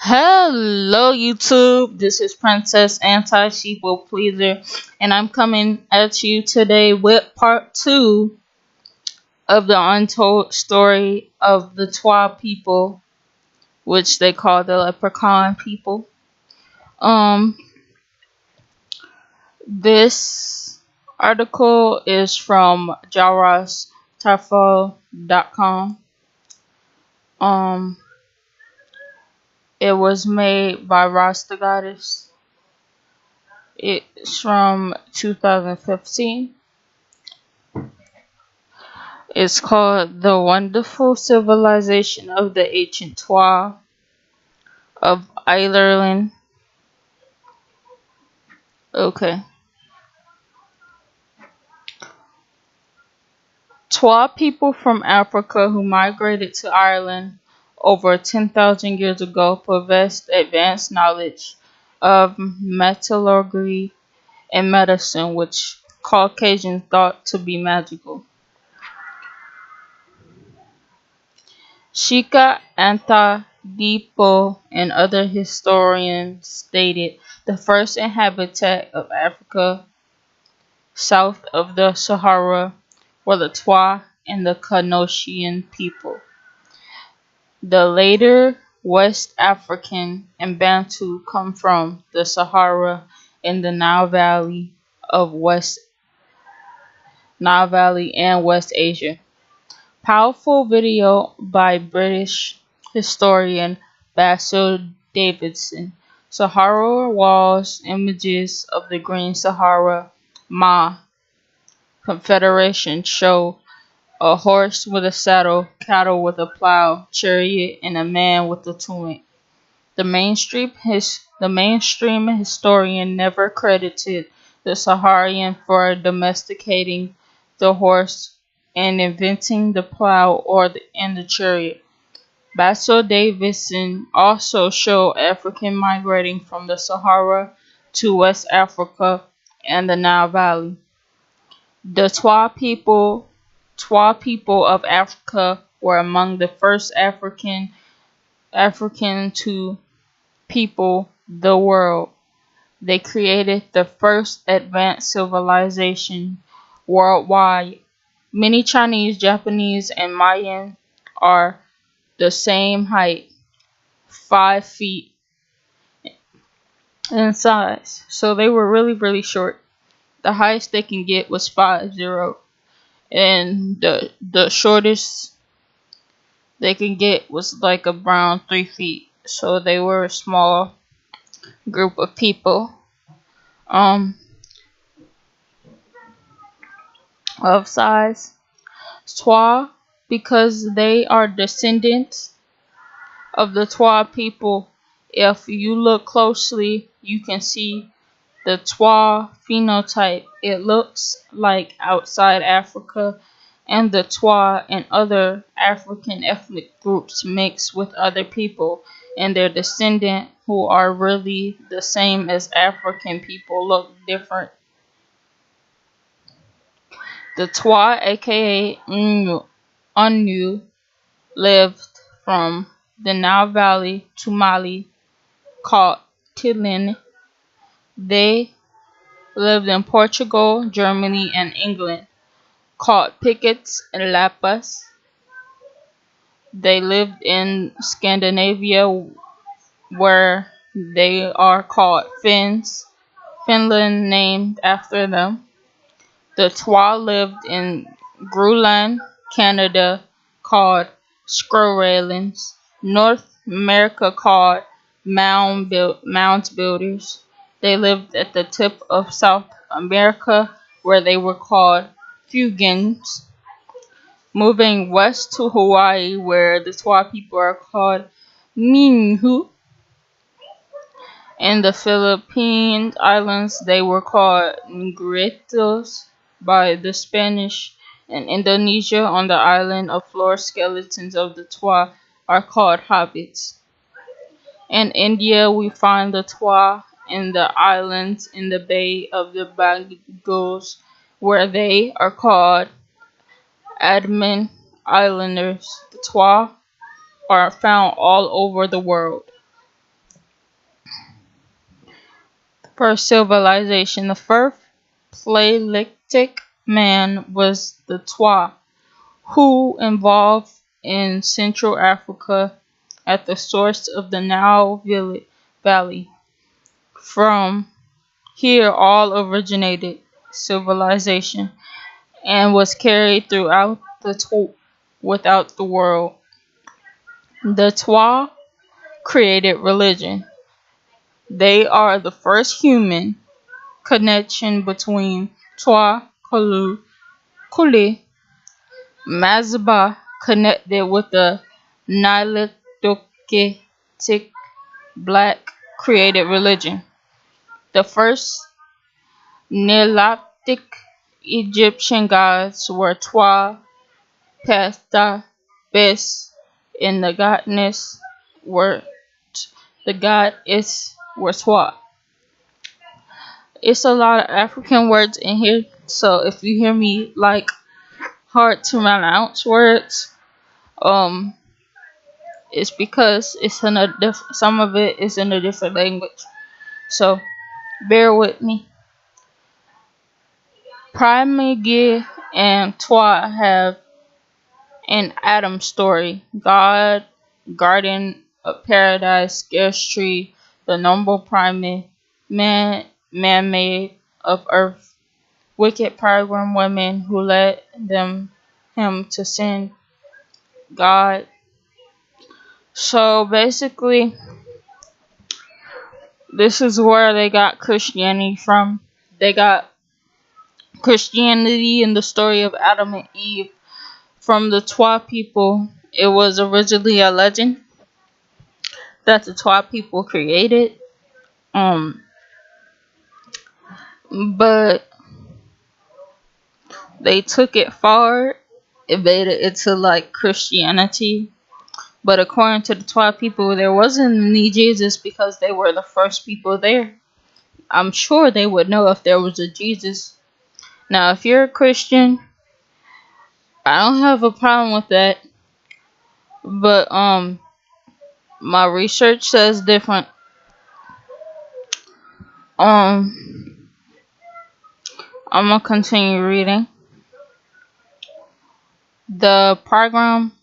Hello YouTube, this is Princess Anti-Sheeple Pleaser, and I'm coming at you today with part 2 of the untold story of the Twa people, which they call the Leprechaun people. Um, this article is from jarrostafel.com. Um, it was made by Rasta Goddess. It's from 2015. It's called The Wonderful Civilization of the Ancient Twa of Ireland. Okay. Twa people from Africa who migrated to Ireland over 10,000 years ago possessed advanced knowledge of metallurgy and medicine, which Caucasians thought to be magical. Shika, Anti-Sheeple, and other historians stated the first inhabitant of Africa south of the Sahara were the Twa and the Canossian people. The later West African and Bantu come from the Sahara and the Nile Valley and West Asia. Powerful video by British historian Basil Davidson. Sahara Walls Images of the Green Sahara Ma Confederation show a horse with a saddle, cattle with a plow, chariot, and a man with a tunic. The mainstream historian never credited the Saharian for domesticating the horse and inventing the plow and the chariot. Basil Davidson also showed African migrating from the Sahara to West Africa and the Nile Valley. The Twa people of Africa were among the first African to people the world. They created the first advanced civilization worldwide. Many Chinese, Japanese, and Mayan are the same height, 5 feet in size. So they were really short. The highest they can get was 5'0", and the shortest they can get was like around 3 feet. So they were a small group of people of size. Twa, because they are descendants of the Twa people. If you look closely, you can see the Twa phenotype. It looks like outside Africa, and the Twa and other African ethnic groups mix with other people, and their descendants who are really the same as African people look different. The Twa, aka Unnu, lived from the Nile Valley to Mali, called Tilin. They lived in Portugal, Germany, and England, called Pickets and Lapas. They lived in Scandinavia, where they are called Finns, Finland named after them. The Twa lived in Greenland, Canada, called Skrullands, North America, called Mound Builders. They lived at the tip of South America, where they were called Fuegians. Moving west to Hawaii, where the Twa people are called Minhu. In the Philippine Islands, they were called Negritos by the Spanish. In Indonesia, on the island of Flores, skeletons of the Twa are called hobbits. In India, we find the Twa in the islands in the Bay of the Bengal, where they are called Andaman Islanders. The Twa are found all over the world. First civilization. The first Paleolithic man was the Twa, who evolved in Central Africa at the source of the Nile Valley. From here all originated civilization and was carried throughout without the world. The Twa created religion. They are the first human connection between Twa Kule Mazaba connected with the Nilotic black created religion. The first Nilotic Egyptian gods were Twa, Pesta, Bes, and were the goddess were Twa. It's a lot of African words in here, so if you hear me like hard to pronounce words, it's because it's in some of it is in a different language. So bear with me. Primegi and Twa have an Adam story. God, Garden of Paradise, Scarce Tree, the noble primate, man-made of earth, wicked pilgrim women who led him to sin, God. So basically, this is where they got Christianity from. They got Christianity in the story of Adam and Eve from the Twa people. It was originally a legend that the Twa people created. But they took it far, it made it into like Christianity. But according to the Twa people, there wasn't any Jesus because they were the first people there. I'm sure they would know if there was a Jesus. Now, if you're a Christian, I don't have a problem with that. But my research says different. I'm gonna continue reading. The program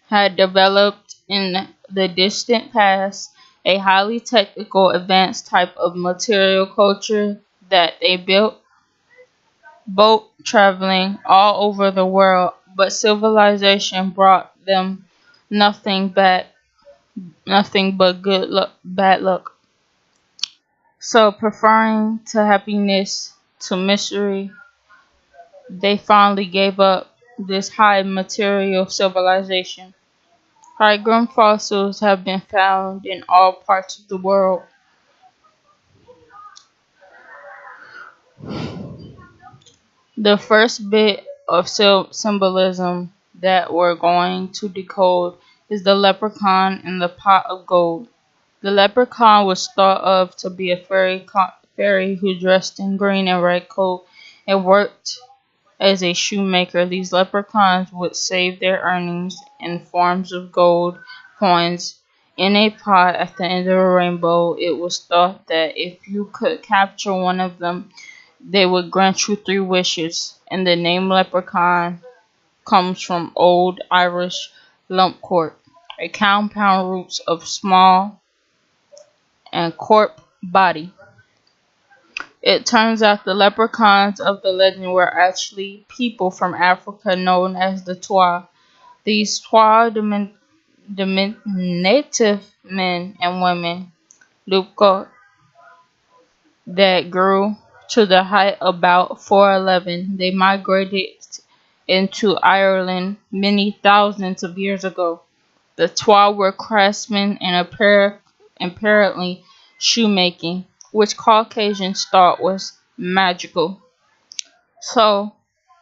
had developed in the distant past a highly technical, advanced type of material culture that they built boat traveling all over the world, but civilization brought them nothing but bad luck. So, preferring to happiness to misery, they finally gave up this high material civilization. High-grown fossils have been found in all parts of the world. The first bit of symbolism that we're going to decode is the leprechaun in the pot of gold. The leprechaun was thought of to be a fairy who dressed in green and red coat and worked as a shoemaker. These leprechauns would save their earnings in forms of gold coins in a pot at the end of a rainbow. It was thought that if you could capture one of them, they would grant you 3 wishes, and the name leprechaun comes from Old Irish lumpcorp, a compound roots of small and corp body. It turns out the leprechauns of the legend were actually people from Africa known as the Twa. These Twa diminutive men and women, Luca, that grew to the height about 4'11". They migrated into Ireland many thousands of years ago. The Twa were craftsmen and apparently shoemaking, which Caucasians thought was magical. So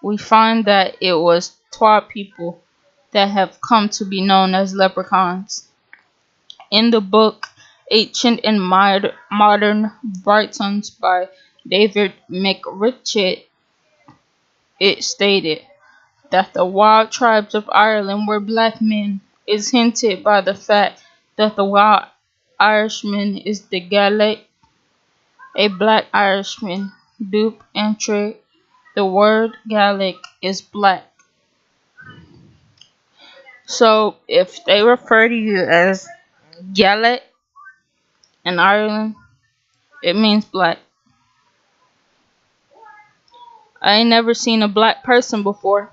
we find that it was Twa people that have come to be known as leprechauns. In the book Ancient and Modern Britons by David McRitchie, it stated that the wild tribes of Ireland were black men is hinted by the fact that the wild Irishman is the Gaelic A black Irishman, dupe entry. The word Gaelic is black. So if they refer to you as Gaelic in Ireland, it means black. I ain't never seen a black person before.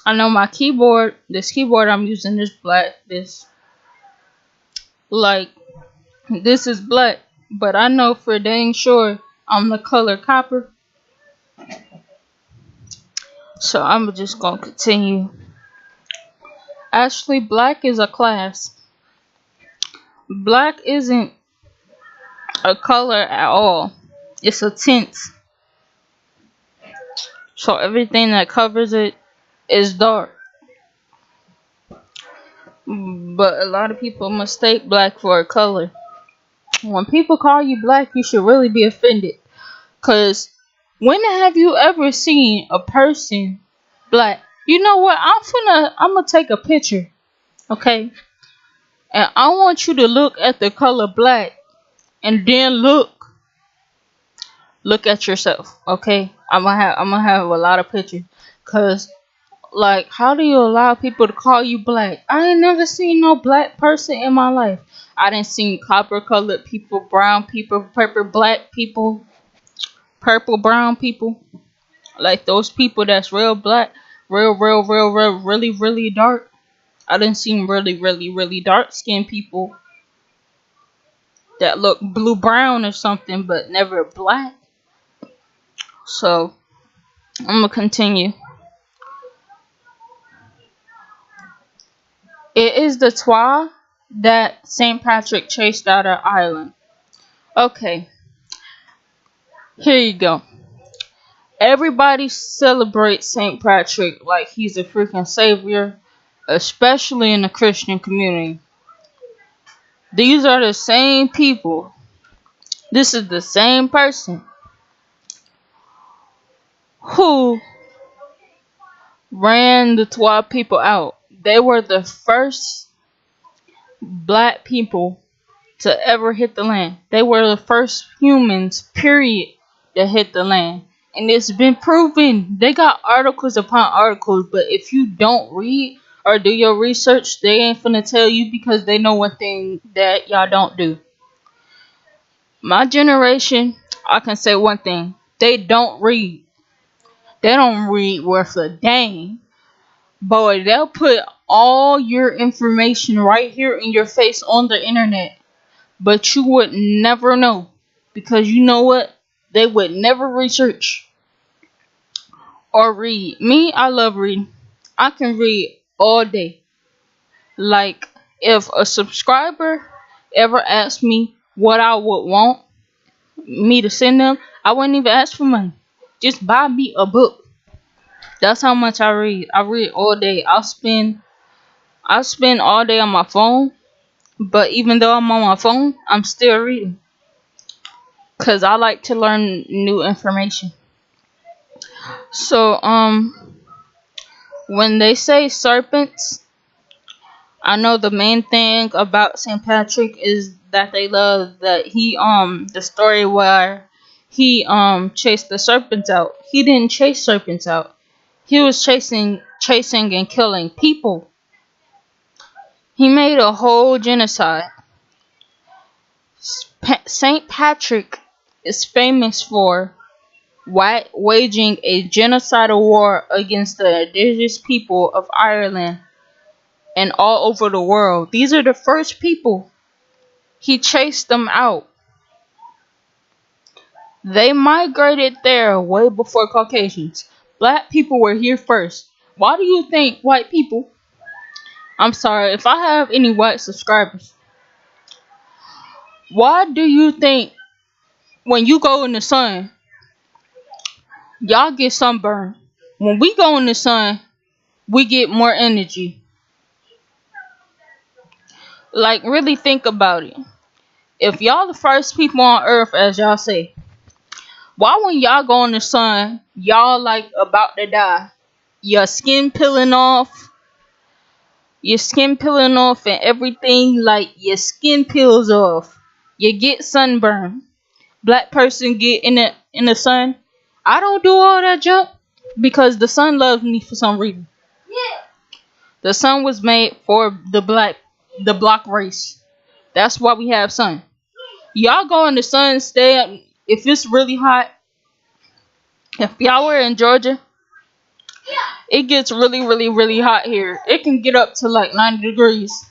I know my keyboard, this keyboard I'm using is black. This is black. But I know for dang sure I'm the color copper. So I'm just gonna continue. Actually, black is a class. Black isn't a color at all. It's a tint. So everything that covers it is dark. But a lot of people mistake black for a color. When people call you black, you should really be offended. Cause when have you ever seen a person black? You know what? I'm gonna take a picture, okay? And I want you to look at the color black, and then look at yourself, okay? I'm gonna have a lot of pictures, cause like, how do you allow people to call you black? I ain't never seen no black person in my life. I didn't see copper colored people, brown people, purple brown people. Like those people that's real black, real, really dark. I didn't see really dark skinned people that look blue brown or something, but never black. So I'm gonna continue. It is the Twa that St. Patrick chased out of Ireland. Okay, here you go. Everybody celebrates St. Patrick like he's a freaking savior, especially in the Christian community. These are the same people. This is the same person who ran the Twa people out. They were the first black people to ever hit the land. They were the first humans, period, that hit the land. And it's been proven. They got articles upon articles, but if you don't read or do your research, they ain't finna tell you because they know one thing that y'all don't do. My generation, I can say one thing. They don't read. They don't read worth a dang. Boy, they'll put all your information right here in your face on the internet. But you would never know. Because you know what? They would never research or read. Me, I love reading. I can read all day. Like, if a subscriber ever asked me what I would want me to send them, I wouldn't even ask for money. Just buy me a book. That's how much I read. I read all day. I spend all day on my phone. But even though I'm on my phone, I'm still reading. Because I like to learn new information. So, when they say serpents, I know the main thing about St. Patrick is that they love that the story where he chased the serpents out. He didn't chase serpents out. He was chasing and killing people. He made a whole genocide. St. Patrick is famous for waging a genocidal war against the indigenous people of Ireland and all over the world. These are the first people. He chased them out. They migrated there way before Caucasians. Black people were here first. Why do you think white people... I'm sorry if I have any white subscribers. Why do you think when you go in the sun, y'all get sunburned? When we go in the sun, we get more energy. Like, really think about it. If y'all the first people on earth, as y'all say, why when y'all go in the sun, y'all like about to die? Your skin peeling off. Your skin peeling off and everything, like your skin peels off. You get sunburn. Black person get in the sun. I don't do all that junk because the sun loves me for some reason. The sun was made for the black race. That's why we have sun. Y'all go in the sun, stay up. If it's really hot, if y'all were in Georgia, it gets really, really, really hot here. It can get up to like 90 degrees.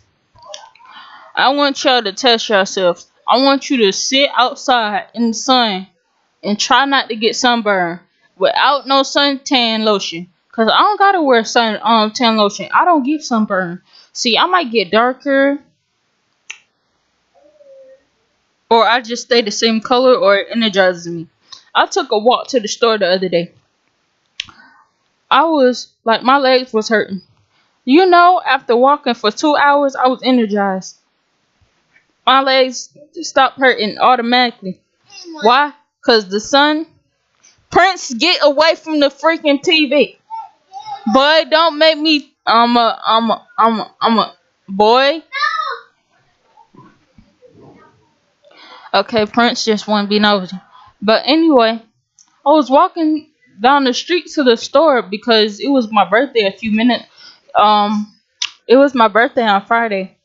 I want y'all to test yourselves. I want you to sit outside in the sun and try not to get sunburned without no suntan lotion. Cause I don't gotta wear tan lotion. I don't get sunburn. See, I might get darker, or I just stay the same color, or it energizes me. I took a walk to the store the other day. I was like, my legs was hurting. You know, after walking for 2 hours, I was energized. My legs stopped hurting automatically. Why? Cause the sun. Prince, get away from the freaking TV. Boy, don't make me. I'm a boy. Okay, Prince just want to be nosy. But anyway, I was walking down the street to the store because it was my birthday a few minutes. It was my birthday on Friday.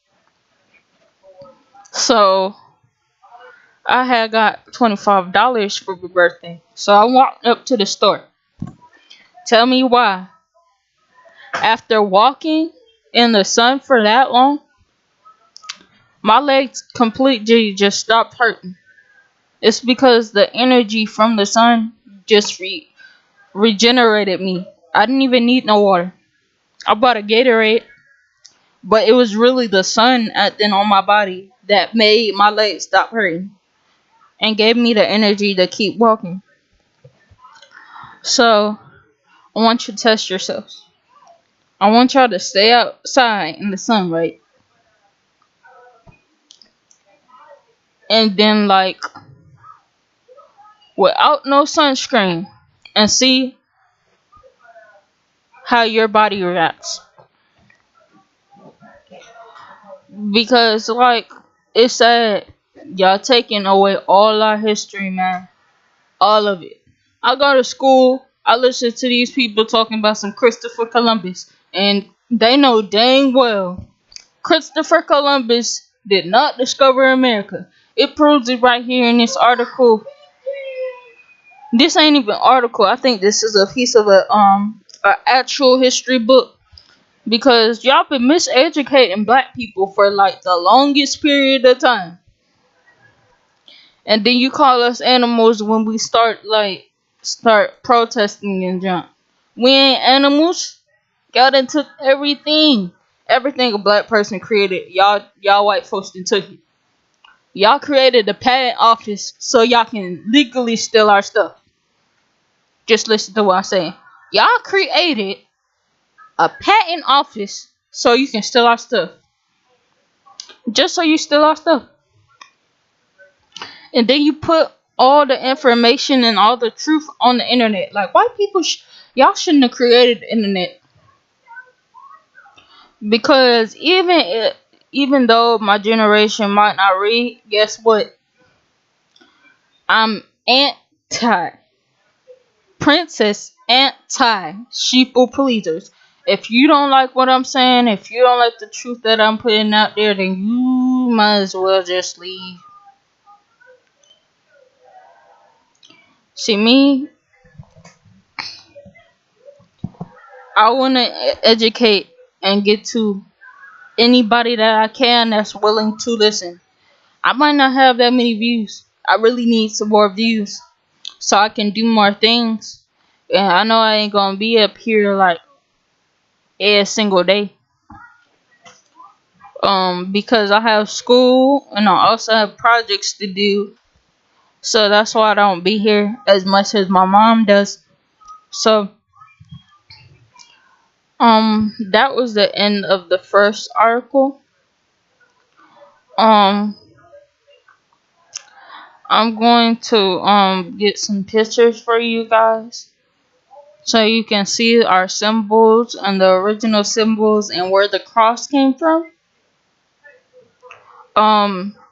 So I had got $25 for my birthday. So I walked up to the store. Tell me why. After walking in the sun for that long, my legs completely just stopped hurting. It's because the energy from the sun just regenerated me. I didn't even need no water. I bought a Gatorade, but it was really the sun acting on my body that made my legs stop hurting and gave me the energy to keep walking. So, I want you to test yourselves. I want y'all to stay outside in the sun, right? And then, like, without no sunscreen, and see how your body reacts. Because, like, it's sad. Y'all taking away all our history, man. All of it. I go to school. I listen to these people talking about some Christopher Columbus. And they know dang well Christopher Columbus did not discover America. It proves it right here in this article. This ain't even an article. I think this is a piece of a actual history book. Because y'all been miseducating black people for like the longest period of time. And then you call us animals when we start protesting and jump. We ain't animals. Y'all done took everything. Everything a black person created. Y'all white folks done took it. Y'all created a patent office so y'all can legally steal our stuff. Just listen to what I'm saying. Y'all created a patent office so you can steal our stuff. Just so you steal our stuff. And then you put all the information and all the truth on the internet. Like, white people, y'all shouldn't have created the internet. Because even though my generation might not read, guess what? I'm anti-princess, anti-sheeple pleasers. If you don't like what I'm saying, if you don't like the truth that I'm putting out there, then you might as well just leave. See, me, I want to educate and get to anybody that I can that's willing to listen. I might not have that many views. I really need some more views so I can do more things. And I know I ain't gonna be up here like every single day. Because I have school and I also have projects to do. So that's why I don't be here as much as my mom does. So that was the end of the first article. I'm going to get some pictures for you guys so you can see our symbols and the original symbols and where the cross came from.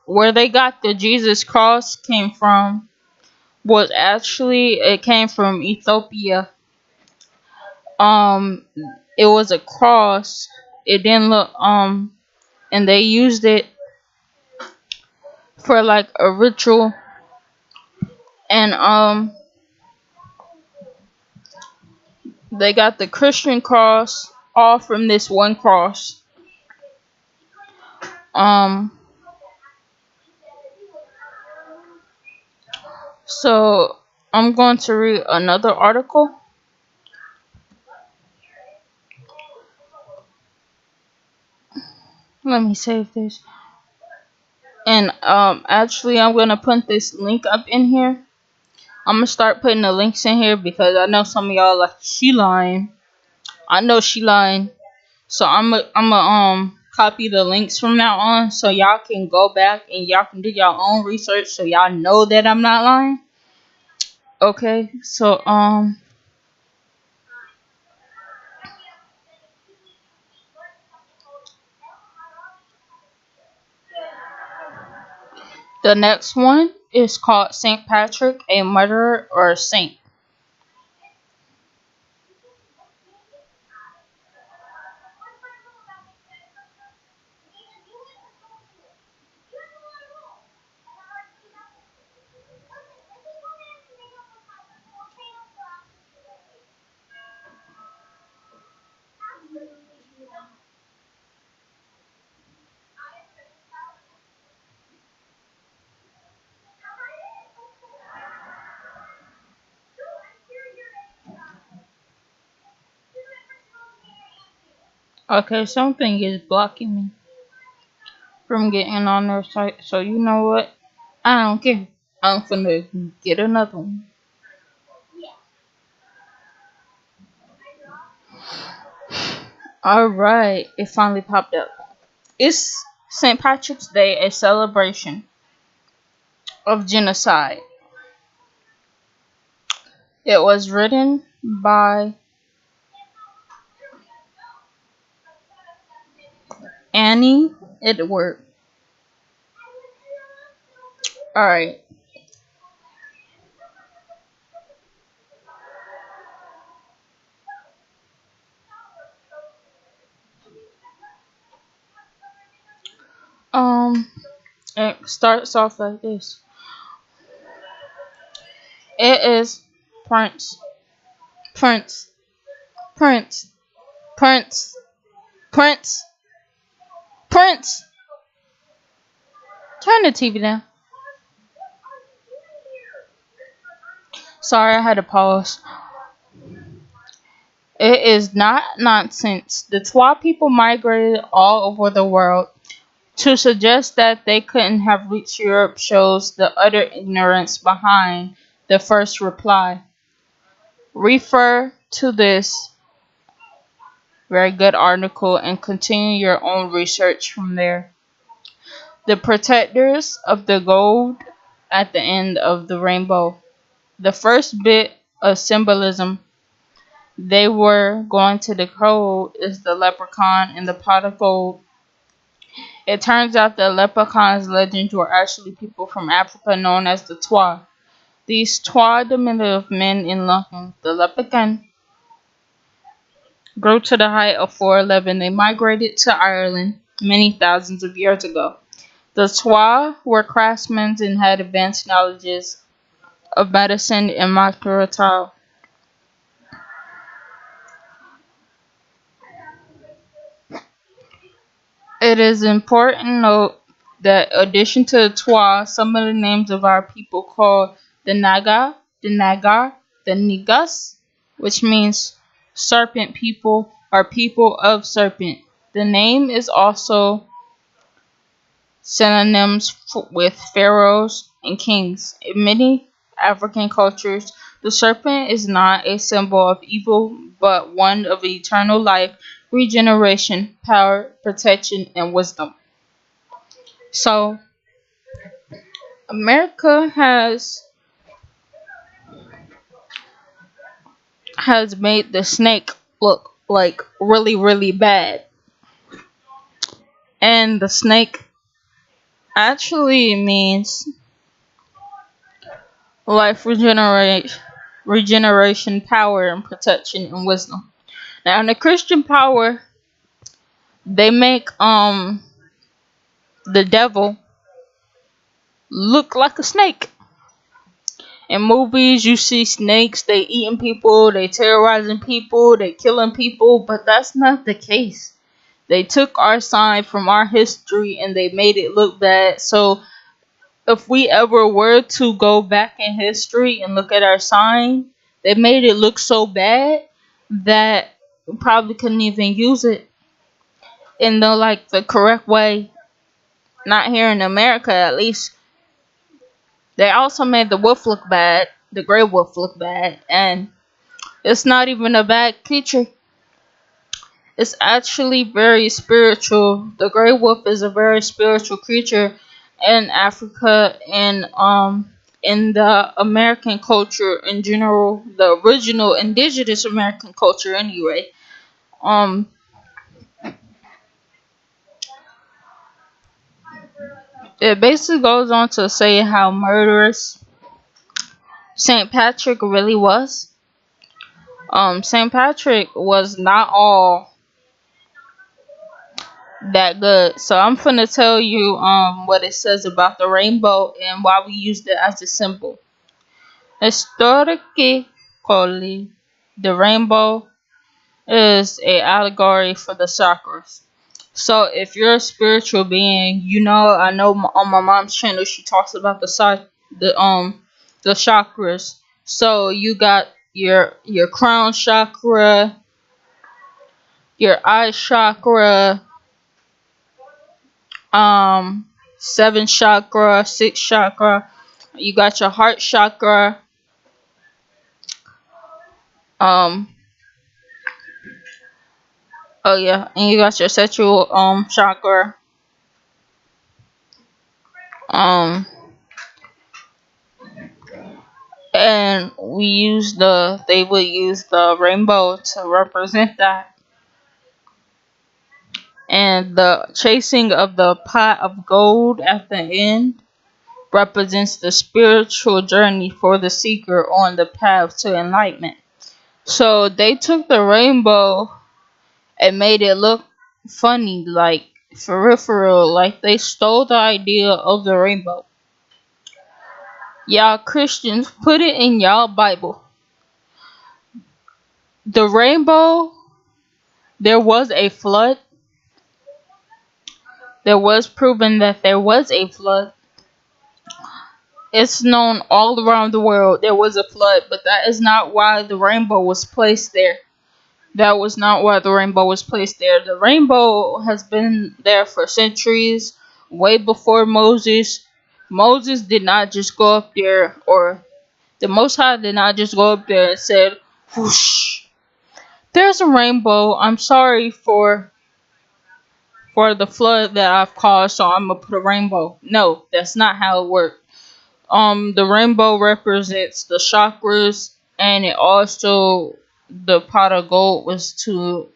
where they got the Jesus cross came from was actually it came from Ethiopia. Um, it was a cross. It didn't look and they used it for like a ritual, and they got the Christian cross all from this one cross. Um, so I'm going to read another article. Let me save this. And actually I'm gonna put this link up in here. I'm gonna start putting the links in here because I know some of y'all like she lying. I know she lying. So I'm copy the links from now on so y'all can go back and y'all can do your own research so y'all know that I'm not lying. Okay, so the next one is called Saint Patrick, a Murderer or a Saint. Okay, something is blocking me from getting on their site. So you know what? I don't care. I'm finna get another one. Alright, it finally popped up. It's St. Patrick's Day, a celebration of genocide. It was written by Annie Edward. Alright. Um, it starts off like this. It is Prince, Prince, Prince, Prince, Prince, Prince. Turn the TV down. Sorry, I had to pause. It is not nonsense. The Twa people migrated all over the world. To suggest that they couldn't have reached Europe shows the utter ignorance behind the first reply. Refer to this very good article and continue your own research from there. The protectors of the gold at the end of the rainbow. The first bit of symbolism they were going to decode is the leprechaun and the pot of gold. It turns out the leprechauns legends were actually people from Africa known as the Twa. These Twa diminutive men in London, the leprechaun, grew to the height of 4'11". They migrated to Ireland many thousands of years ago. The Twa were craftsmen and had advanced knowledges of medicine and martial. It is important to note that in addition to the Twa, some of the names of our people called the Naga, the Nagar, the Nigas, which means serpent people or people of serpent. The name is also synonyms with pharaohs and kings. In many African cultures, the serpent is not a symbol of evil, but one of eternal life, regeneration, power, protection, and wisdom. So, America has made the snake look like really, really bad, and the snake actually means life regeneration, power, and protection and wisdom. Now, in the Christian power, they make the devil look like a snake. In movies, you see snakes, they eating people, they terrorizing people, they killing people, but that's not the case. They took our sign from our history and they made it look bad. So if we ever were to go back in history and look at our sign, they made it look so bad that we probably couldn't even use it in the correct way. Not here in America, at least. They also made the wolf look bad, the gray wolf look bad, and it's not even a bad creature. It's actually very spiritual. The gray wolf is a very spiritual creature in Africa and in the American culture in general, the original indigenous American culture anyway. Um it basically goes on to say how murderous Saint Patrick really was. Saint Patrick was not all that good. So I'm gonna tell you what it says about the rainbow and why we used it as a symbol. Historically, the rainbow is a allegory for the chakras. So if you're a spiritual being, I know on my mom's channel she talks about the chakras. So you got your crown chakra, your eye chakra, um, 7 chakra, 6 chakra. You got your heart chakra. Um, oh yeah, and you got your sexual chakra. Um, and they would use the rainbow to represent that. And the chasing of the pot of gold at the end represents the spiritual journey for the seeker on the path to enlightenment. So they took the rainbow and made it look funny, like for real, like they stole the idea of the rainbow. Y'all Christians, put it in y'all Bible. The rainbow, there was a flood. There was proven that there was a flood. It's known all around the world there was a flood, but that is not why the rainbow was placed there. That was not why the rainbow was placed there. The rainbow has been there for centuries, way before Moses. Moses did not just go up there, or the Most High did not just go up there and said, whoosh, there's a rainbow. I'm sorry for the flood that I've caused, so I'm gonna put a rainbow. No, that's not how it worked. The rainbow represents the chakras, and it also, the pot of gold was to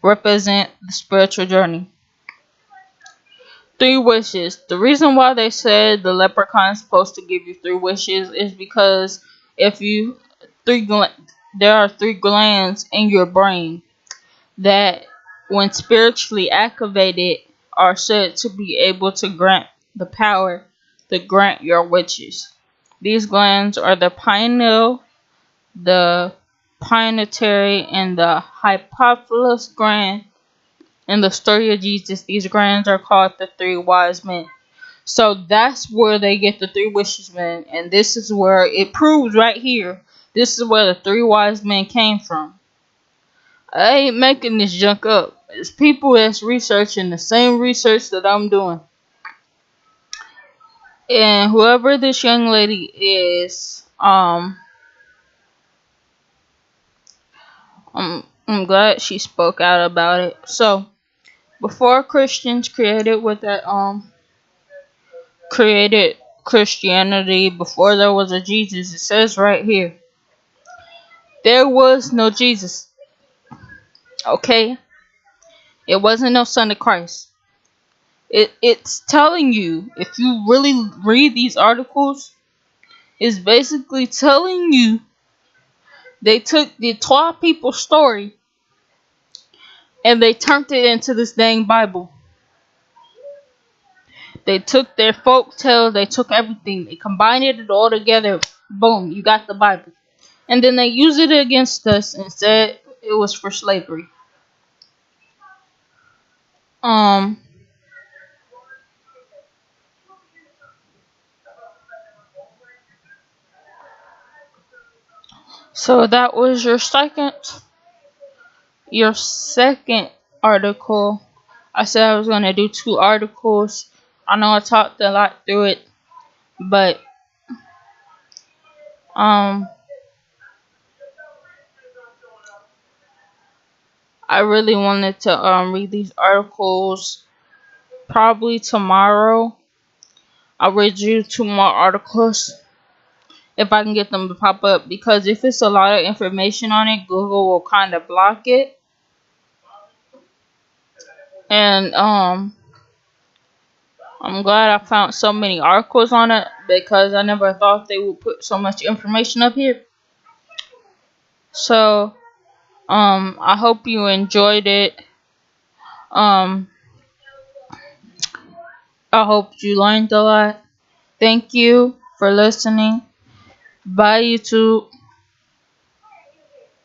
represent the spiritual journey. 3 wishes. The reason why they said the leprechaun is supposed to give you 3 wishes is because if you there are 3 glands in your brain that, when spiritually activated, are said to be able to grant the power to grant your wishes. These glands are the pineal, the pituitary, and the hypothalamus gland. In the story of Jesus, these grands are called the 3 wise men. So that's where they get the 3 wishes men, and this is where it proves right here. This is where the 3 wise men came from. I ain't making this junk up. It's people that's researching the same research that I'm doing. And whoever this young lady is, I'm glad she spoke out about it. So before Christians created created Christianity, before there was a Jesus, it says right here, there was no Jesus. Okay? It wasn't no son of Christ. It's telling you, if you really read these articles, it's basically telling you they took the 12 people story and they turned it into this dang Bible. They took their folk tales, they took everything, they combined it all together. Boom, you got the Bible. And then they used it against us and said it was for slavery. Um so that was your second article. I said I was gonna do 2 articles. I know I talked a lot through it, but um I really wanted to read these articles probably tomorrow. I'll read you 2 more articles if I can get them to pop up, because if it's a lot of information on it, Google will kind of block it. And I'm glad I found so many articles on it, because I never thought they would put so much information up here. So I hope you enjoyed it. Um I hope you learned a lot. Thank you for listening. Bye, YouTube.